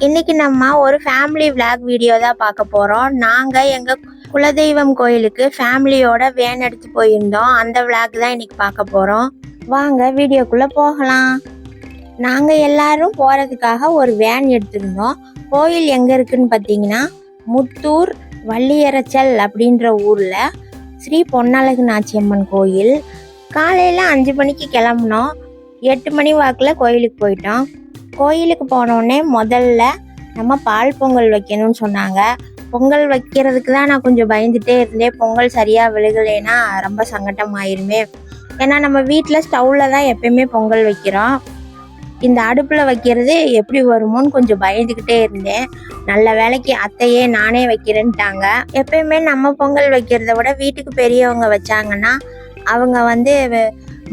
இன்னைக்கு நம்ம ஒரு ஃபேமிலி விளாக் வீடியோ தான் பார்க்க போகிறோம். நாங்கள் எங்கள் குலதெய்வம் கோயிலுக்கு ஃபேமிலியோட வேன் எடுத்து போயிருந்தோம். அந்த விளாக் தான் இன்னைக்கு பார்க்க போகிறோம். வாங்க வீடியோக்குள்ளே போகலாம். நாங்கள் எல்லாரும் போகிறதுக்காக ஒரு வேன் எடுத்திருந்தோம். கோயில் எங்கே இருக்குன்னு பார்த்தீங்கன்னா முத்தூர் வள்ளியரச்சல் அப்படின்ற ஊரில் ஸ்ரீ பொன்னழகு நாச்சியம்மன் கோயில். காலையில் 5 மணிக்கு கிளம்புனோம். 8 மணி வாக்கில் கோயிலுக்கு போயிட்டோம். கோயிலுக்கு போனோடனே முதல்ல நம்ம பால் பொங்கல் வைக்கணும்னு சொன்னாங்க. பொங்கல் வைக்கிறதுக்கு தான் நான் கொஞ்சம் பயந்துட்டே இருந்தேன். பொங்கல் சரியாக விழுகலைன்னா ரொம்ப சங்கடம் ஆயிருமே. ஏன்னா நம்ம வீட்டில் ஸ்டவ்வில் தான் எப்பயுமே பொங்கல் வைக்கிறோம். இந்த அடுப்பில் வைக்கிறது எப்படி வருமோன்னு கொஞ்சம் பயந்துக்கிட்டே இருந்தேன். நல்ல வேலைக்கு அத்தையே நானே வைக்கிறேன்ட்டாங்க. எப்பயுமே நம்ம பொங்கல் வைக்கிறத விட வீட்டுக்கு பெரியவங்க வச்சாங்கன்னா அவங்க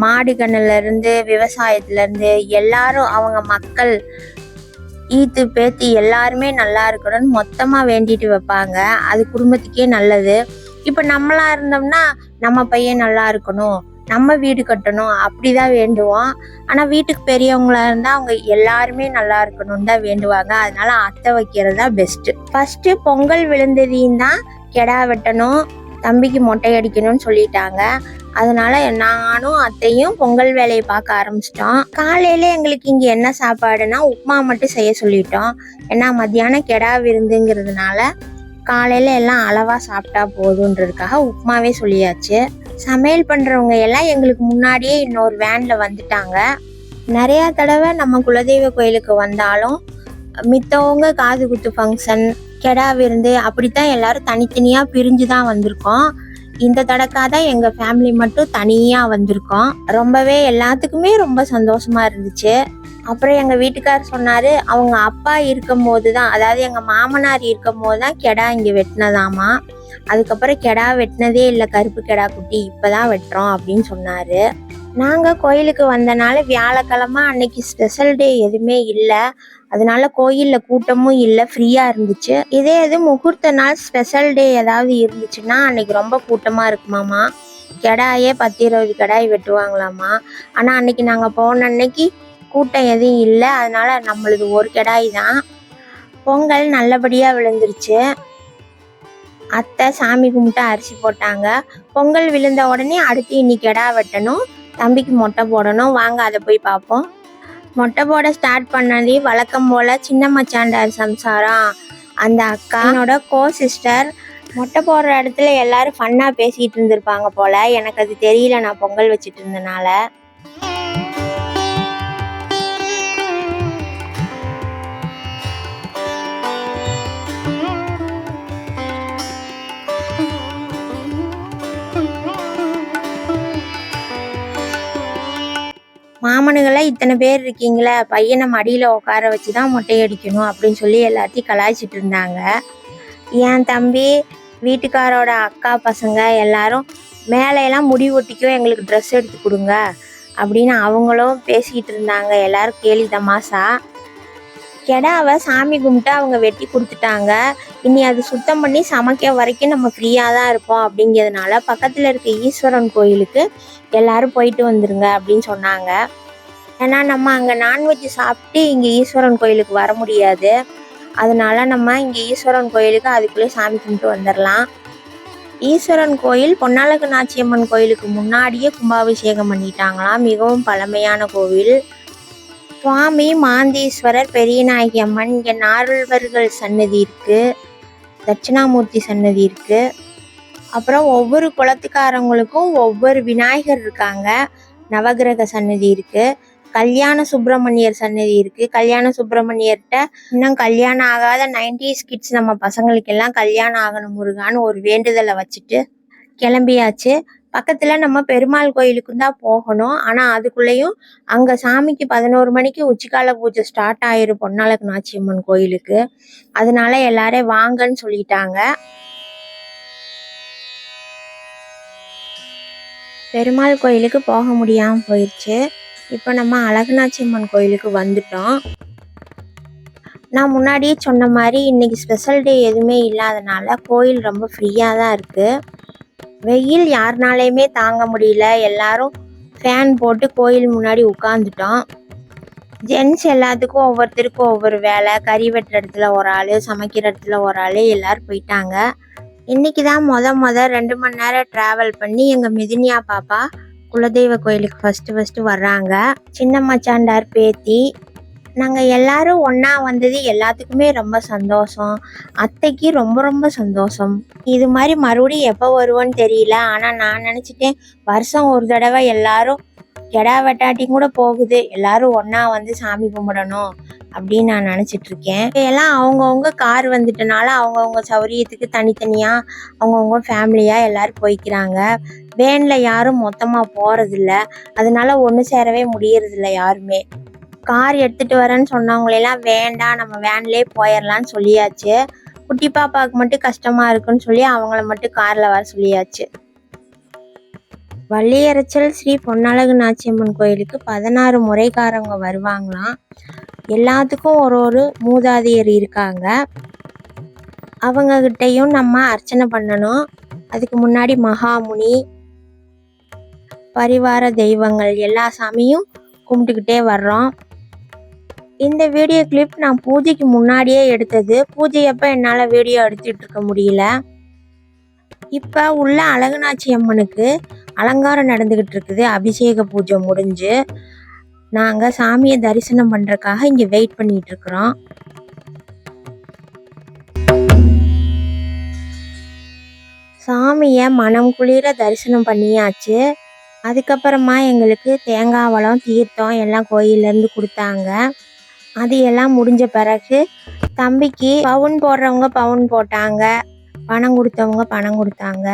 மாடு கண்ணுலேருந்து விவசாயத்துலேருந்து எல்லாரும் அவங்க மக்கள் ஈத்து பேத்தி எல்லாருமே நல்லா இருக்கணும்னு மொத்தமாக வேண்டிட்டு வைப்பாங்க. அது குடும்பத்துக்கே நல்லது. இப்போ நம்மளா இருந்தோம்னா நம்ம பையன் நல்லா இருக்கணும், நம்ம வீடு கட்டணும் அப்படிதான் வேண்டுவோம். ஆனால் வீட்டுக்கு பெரியவங்களா இருந்தால் அவங்க எல்லாருமே நல்லா இருக்கணும்னு தான் வேண்டுவாங்க. அதனால அத்தை வைக்கிறது தான் பெஸ்ட்டு. ஃபஸ்ட்டு பொங்கல் விழுந்ததையும் தான் கெடா வெட்டணும், தம்பிக்கு மொட்டை அடிக்கணும்னு சொல்லிட்டாங்க. அதனால நானும் அத்தையும் பொங்கல் வேலையை பார்க்க ஆரம்பிச்சிட்டோம். காலையில எங்களுக்கு இங்கே என்ன சாப்பாடுனா உப்புமா மட்டும் செய்ய சொல்லிட்டோம். ஏன்னா மத்தியானம் கெடா விருந்துங்கிறதுனால காலையில எல்லாம் அளவா சாப்பிட்டா போதுன்றதுக்காக உப்புமாவே சொல்லியாச்சு. சமையல் பண்றவங்க எல்லாம் எங்களுக்கு முன்னாடியே இன்னொரு வேன்ல வந்துட்டாங்க. நிறைய தடவை நம்ம குலதெய்வ கோயிலுக்கு வந்தாலும் மித்தவங்க காது குத்து ஃபங்க்ஷன், கெடா விருந்து அப்படித்தான் எல்லாரும் தனித்தனியாக பிரிஞ்சு தான் வந்திருக்கோம். இந்த தடக்காக தான் எங்கள் ஃபேமிலி மட்டும் தனியாக வந்திருக்கோம். ரொம்பவே எல்லாத்துக்குமே ரொம்ப சந்தோஷமாக இருந்துச்சு. அப்புறம் எங்கள் வீட்டுக்கார் சொன்னார், அவங்க அப்பா இருக்கும் போது தான், அதாவது எங்கள் மாமனார் இருக்கும் போது தான் கெடா இங்கே வெட்டினதாமா. அதுக்கப்புறம் கெடா வெட்டினதே இல்லை, கருப்பு கெடா குட்டி இப்போ தான் வெட்டுறோம் அப்படின்னு சொன்னார். நாங்கள் கோயிலுக்கு வந்தனால வியாழக்கிழமை அன்னைக்கு ஸ்பெஷல் டே எதுவுமே இல்லை. அதனால கோயிலில் கூட்டமும் இல்லை, ஃப்ரீயாக இருந்துச்சு. இதே இது முகூர்த்த நாள் ஸ்பெஷல் டே ஏதாவது இருந்துச்சுன்னா அன்னைக்கு ரொம்ப கூட்டமாக இருக்குமாமா. கெடாயே 10-20 கெடாய் வெட்டுவாங்களாமா. ஆனால் அன்னைக்கு நாங்கள் போன அன்னைக்கு கூட்டம் எதுவும் இல்லை. அதனால நம்மளுது ஒரு கெடாய் தான். பொங்கல் நல்லபடியாக விழுந்துருச்சு. அத்தை சாமி கும்பிட்டு அரிசி போட்டாங்க. பொங்கல் விழுந்த உடனே அடுத்து இன்னைக்கு கெடா வெட்டணும், தம்பிக்கு மொட்டை போடணும். வாங்க அதை போய் பார்ப்போம். மொட்டை போட ஸ்டார்ட் பண்ணதே வழக்கம் போல் சின்ன மச்சாண்டார் சம்சாரம் அந்த அக்கா என்னோட சிஸ்டர். மொட்டை போடுற இடத்துல எல்லாரும் ஃபன்னாக பேசிகிட்டு இருந்திருப்பாங்க போல். எனக்கு அது தெரியல, நான் பொங்கல் வச்சுட்டு இருந்தனால. மாமனுகளை இத்தனை பேர் இருக்கீங்களே, பையனை மடியில் உட்கார வச்சு தான் மொட்டை அடிக்கணும் அப்படின்னு சொல்லி எல்லாத்தையும் கலாய்ச்சிட்டு இருந்தாங்க. என் தம்பி, வீட்டுக்காரோட அக்கா பசங்க எல்லாரும் மேலையெல்லாம் முடி ஒட்டிக்கோ, எங்களுக்கு ட்ரெஸ் எடுத்து கொடுங்க அப்படின்னு அவங்களும் பேசிக்கிட்டு இருந்தாங்க. எல்லாரும் கேலி தமாசா. கெடாவை சாமி கும்பிட்டு அவங்க வெட்டி கொடுத்துட்டாங்க. இனி அது சுத்தம் பண்ணி சமைக்க வரைக்கும் நம்ம ஃப்ரீயாக தான் இருப்போம். அப்படிங்கிறதுனால பக்கத்தில் இருக்க ஈஸ்வரன் கோயிலுக்கு எல்லாரும் போயிட்டு வந்துருங்க அப்படின்னு சொன்னாங்க. ஏன்னா நம்ம அங்கே நான்வெஜ் சாப்பிட்டு இங்கே ஈஸ்வரன் கோயிலுக்கு வர முடியாது. அதனால நம்ம இங்கே ஈஸ்வரன் கோயிலுக்கு அதுக்குள்ளே சாமி கும்பிட்டு வந்துடலாம். ஈஸ்வரன் கோயில் பொன்னழகு நாச்சியம்மன் கோயிலுக்கு முன்னாடியே கும்பாபிஷேகம் பண்ணிட்டாங்களாம். மிகவும் பழமையான கோவில். சுவாமி மாந்தீஸ்வரர், பெரியநாயகி அம்மன், இங்கே நால்வர்கள் சன்னதி இருக்குது, தட்சிணாமூர்த்தி சன்னதி இருக்குது. அப்புறம் ஒவ்வொரு குலத்துக்காரங்களுக்கும் ஒவ்வொரு விநாயகர் இருக்காங்க. நவகிரக சன்னதி இருக்குது. கல்யாண சுப்பிரமணியர் சன்னதி இருக்குது. கல்யாண சுப்பிரமணியர்கிட்ட இன்னும் கல்யாணம் ஆகாத 90s கிட்ஸ் நம்ம பசங்களுக்கெல்லாம் கல்யாணம் ஆகணும் முருகான்னு ஒரு வேண்டுதலை வச்சுட்டு கிளம்பியாச்சு. பக்கத்தில் நம்ம பெருமாள் கோயிலுக்கும் தான் போகணும். ஆனால் அதுக்குள்ளேயும் அங்கே சாமிக்கு 11 மணிக்கு உச்சிக்கால பூஜை ஸ்டார்ட் ஆயிரும் பொன்னழகு நாச்சியம்மன் கோயிலுக்கு. அதனால எல்லாரும் வாங்கன்னு சொல்லிட்டாங்க. பெருமாள் கோயிலுக்கு போக முடியாமல் போயிடுச்சு. இப்போ நம்ம அழகுநாச்சியம்மன் கோயிலுக்கு வந்துட்டோம். நான் முன்னாடியே சொன்ன மாதிரி இன்னைக்கு ஸ்பெஷல் டே எதுவுமே இல்லாதனால கோயில் ரொம்ப ஃப்ரீயாக தான் இருக்குது. வெயில் யாருனாலையுமே தாங்க முடியல. எல்லாரும் ஃபேன் போட்டு கோயில் முன்னாடி உட்காந்துட்டோம். ஜென்ஸ் எல்லாத்துக்கும் ஒவ்வொருத்தருக்கும் ஒவ்வொரு வேலை. கறி வெட்டுற இடத்துல ஒரு ஆள், சமைக்கிற இடத்துல ஒரு ஆள், எல்லோரும் போயிட்டாங்க. இன்றைக்கி தான் மொத 2 மணி நேரம் ட்ராவல் பண்ணி எங்கள் மிதுனியா பாப்பா குலதெய்வ கோயிலுக்கு ஃபஸ்ட்டு வர்றாங்க. சின்ன மச்சாண்டார் பேத்தி. நாங்கள் எல்லாரும் ஒன்றா வந்தது எல்லாத்துக்குமே ரொம்ப சந்தோஷம். அத்தைக்கு ரொம்ப சந்தோஷம். இது மாதிரி மறுபடியும் எப்போ வருவோன்னு தெரியல. ஆனால் நான் நினச்சிட்டேன் வருஷம் ஒரு தடவை எல்லாரும் கெடா வெட்டாட்டி கூட போகுது, எல்லாரும் ஒன்றா வந்து சாமி கும்பிடணும் அப்படின்னு நான் நினச்சிட்ருக்கேன். எல்லாம் அவங்கவுங்க கார் வந்துட்டனால அவங்கவுங்க சௌரியத்துக்கு தனித்தனியாக அவங்கவுங்க ஃபேமிலியாக எல்லோரும் போய்க்கிறாங்க. வேனில் யாரும் மொத்தமாக போகிறதில்ல. அதனால ஒன்று சேரவே முடியறதில்ல யாருமே. கார் எடுத்துகிட்டு வரேன்னு சொன்னவங்களெல்லாம் வேண்டாம், நம்ம வேன்லேயே போயிடலான்னு சொல்லியாச்சு. குட்டி பாப்பாவுக்கு மட்டும் கஷ்டமாக இருக்குன்னு சொல்லி அவங்கள மட்டும் காரில் வர சொல்லியாச்சு. வள்ளியரச்சல் ஸ்ரீ பொன்னழகு நாச்சியம்மன் கோயிலுக்கு 16 முறைக்காரங்க வருவாங்களாம். எல்லாத்துக்கும் ஒரு மூதாதையர் இருக்காங்க. அவங்கக்கிட்டையும் நம்ம அர்ச்சனை பண்ணணும். அதுக்கு முன்னாடி மகாமுனி, பரிவார தெய்வங்கள் எல்லா சாமியும் கும்பிட்டுக்கிட்டே வர்றோம். இந்த வீடியோ கிளிப் நான் பூஜைக்கு முன்னாடியே எடுத்தது. பூஜையப்போ என்னால் வீடியோ எடுத்துகிட்டு இருக்க முடியல. இப்போ உள்ள அழகுநாச்சி அம்மனுக்கு அலங்காரம் நடந்துக்கிட்டு இருக்குது. அபிஷேக பூஜை முடிஞ்சு நாங்கள் சாமியை தரிசனம் பண்ணுறதுக்காக இங்கே வெயிட் பண்ணிட்டு இருக்கிறோம். சாமியை மனம் குளிர தரிசனம் பண்ணியாச்சு. அதுக்கப்புறமா எங்களுக்கு தேங்காய் வளம், தீர்த்தம் எல்லாம் கோயிலேருந்து கொடுத்தாங்க. அது எல்லாம் முடிஞ்ச பிறகு தம்பிக்கு பவுன் போடுறவங்க பவுன் போட்டாங்க, பணம் கொடுத்தவங்க பணம் கொடுத்தாங்க.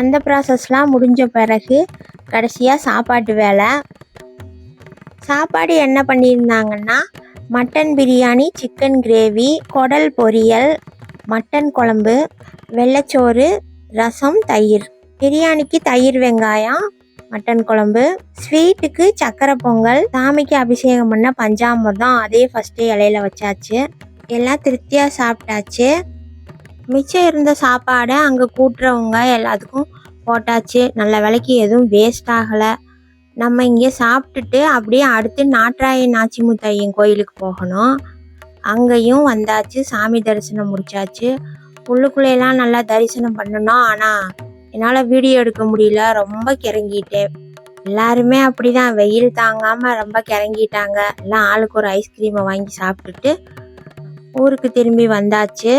அந்த ப்ராசஸ்லாம் முடிஞ்ச பிறகு கடைசியாக சாப்பாட்டு வேலை. சாப்பாடு என்ன பண்ணியிருந்தாங்கன்னா மட்டன் பிரியாணி, சிக்கன் கிரேவி, குடல் பொரியல், மட்டன் குழம்பு, வெள்ளைச்சோறு, ரசம், தயிர். பிரியாணிக்கு தயிர் வெங்காயம், மட்டன் குழம்பு. ஸ்வீட்டுக்கு சக்கரை பொங்கல். சாமிக்கு அபிஷேகம் பண்ண பஞ்சாமிர்தம், அதே ஃபஸ்ட்டு இலையில வச்சாச்சு. எல்லாம் திருப்தியாக சாப்பிட்டாச்சு. மிச்சம் இருந்த சாப்பாடை அங்கே கூட்டுறவங்க எல்லாத்துக்கும் போட்டாச்சு. நல்ல விலைக்கு எதுவும் வேஸ்ட் ஆகலை. நம்ம இங்கே சாப்பிட்டுட்டு அப்படியே அடுத்து நாட்ராயன் நாச்சிமுத்தையன் கோயிலுக்கு போகணும். அங்கேயும் வந்தாச்சு. சாமி தரிசனம் முடிச்சாச்சு. உள்ளுக்குள்ளேலாம் நல்லா தரிசனம் பண்ணணும். ஆனால் என்னால் வீடியோ எடுக்க முடியல, ரொம்ப கிறங்கிட்டேன். எல்லாருமே அப்படி தான், வெயில் தாங்காமல் ரொம்ப கிறங்கிட்டாங்க. எல்லாம் ஆளுக்கு ஒரு ஐஸ்கிரீமை வாங்கி சாப்பிட்டுட்டு ஊருக்கு திரும்பி வந்தாச்சு.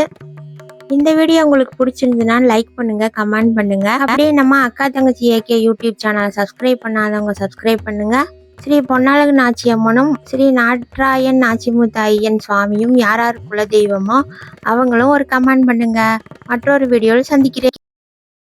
இந்த வீடியோ உங்களுக்கு பிடிச்சிருந்ததுன்னா லைக் பண்ணுங்கள், கமெண்ட் பண்ணுங்கள். அப்படியே நம்ம அக்கா தங்கச்சி ஏகே யூடியூப் சேனலை சப்ஸ்கிரைப் பண்ணாதவங்க சப்ஸ்கிரைப் பண்ணுங்கள். ஸ்ரீ பொன்னழகு நாச்சியம்மனும் ஸ்ரீ நாட்ராயன் நாச்சிமுத்தையன் சுவாமியும் யார் குலதெய்வமோ அவங்களும் ஒரு கமெண்ட் பண்ணுங்கள். மற்றொரு வீடியோவில் சந்திக்கிறேன்.